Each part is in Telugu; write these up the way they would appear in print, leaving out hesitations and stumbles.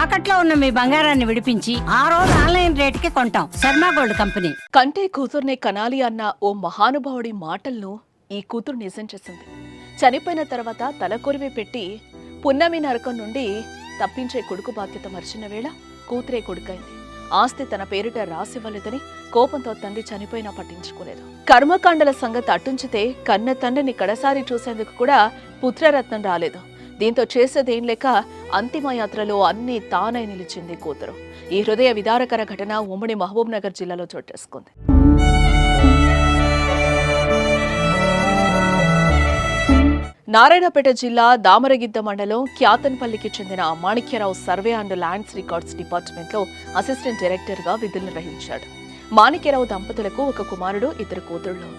తాకట్లో ఉన్న మీ బంగారాన్ని విడిపించి ఆ రోజు ఆన్లైన్ రేటుకి కొంటాం. Sharma gold company. కంటే కూతుర్నే కనాలి అన్న ఓ మహానుభావుడి మాటలను ఈ కూతురు నిజం చేసింది. చనిపోయిన తర్వాత తలకొరివి పెట్టి పున్నమి నరకం నుండి తప్పించే కొడుకు బాధ్యత మర్చిన వేళ కూతురే కొడుకైంది. ఆస్తి తన పేరిట రాసివ్వలేదని కోపంతో తండ్రి చనిపోయినా పట్టించుకోలేదు. కర్మకాండల సంగతి అట్టుంచితే కన్న తండ్రిని కడసారి చూసేందుకు కూడా పుత్రరత్నం రాలేదు. దీంతో చేసేదేం లేక అంతిమయాత్రలో అన్నీ తానై నిలిచింది కూతురు. ఈ హృదయ విదారకర ఘటన ఉమ్మడి మహబూబ్ నగర్ జిల్లాలో చోటేసుకుంది. నారాయణపేట జిల్లా దామరగిద్ద మండలం క్యాతన్పల్లికి చెందిన Manikya Rao survey and lands records డిపార్ట్మెంట్లో అసిస్టెంట్ డైరెక్టర్గా విధులు నిర్వహించాడు. మాణిక్యరావు దంపతులకు ఒక కుమారుడు, 2 కూతుళ్లు.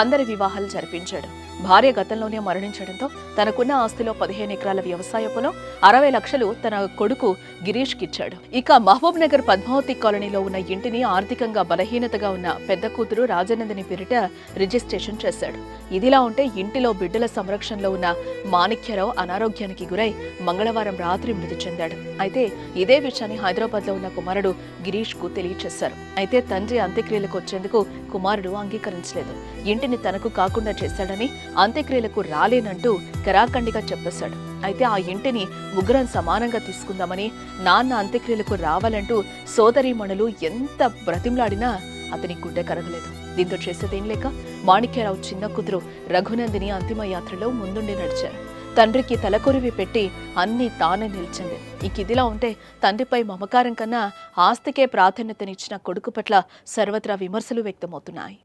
అందరి వివాహాలు జరిపించాడు. భార్య గతంలోనే మరణించడంతో తనకున్న ఆస్తిలో 15 ఎకరాల వ్యవసాయ పొలం, 60 లక్షలు తన కొడుకు గిరీష్ కిచ్చాడు. ఇక మహబూబ్ నగర్ పద్మావతి కాలనీలో ఉన్న ఇంటిని ఆర్థికంగా బలహీనతగా ఉన్న పెద్ద కూతురు రాజనందిని పేరిట రిజిస్ట్రేషన్ చేశాడు. ఇదిలా ఉంటే ఇంటిలో బిడ్డల సంరక్షణలో ఉన్న మాణిక్యరావు అనారోగ్యానికి గురై మంగళవారం రాత్రి మృతి చెందాడు. అయితే ఇదే విషయాన్ని హైదరాబాద్ లో ఉన్న కుమారుడు గిరీష్ కు తెలియచేశారు. అయితే తండ్రి అంత్యక్రియలకు వచ్చేందుకు కుమారుడు అంగీకరించలేదు. ఇంటిని తనకు కాకుండా చేశాడని, అంత్యక్రియలకు రాలేనంటూ కరాఖండిగా చెప్పేశాడు. అయితే ఆ ఇంటిని ముగ్గురం సమానంగా తీసుకుందామని, నాన్న అంత్యక్రియలకు రావాలంటూ సోదరీమణులు ఎంత బ్రతిమలాడినా అతని గుండె కరగలేదు. దీంతో చేసేదేం లేక మాణిక్యరావు చిన్న కూతురు రఘునందిని అంతిమ యాత్రలో ముందుండి నడిచారు. తండ్రికి తలకొరివి పెట్టి అన్నీ తానే నిలిచింది. ఇదిలా ఉంటే తండ్రిపై మమకారం కన్నా ఆస్తికే ప్రాధాన్యతనిచ్చిన కొడుకు పట్ల సర్వత్రా విమర్శలు వ్యక్తమవుతున్నాయి.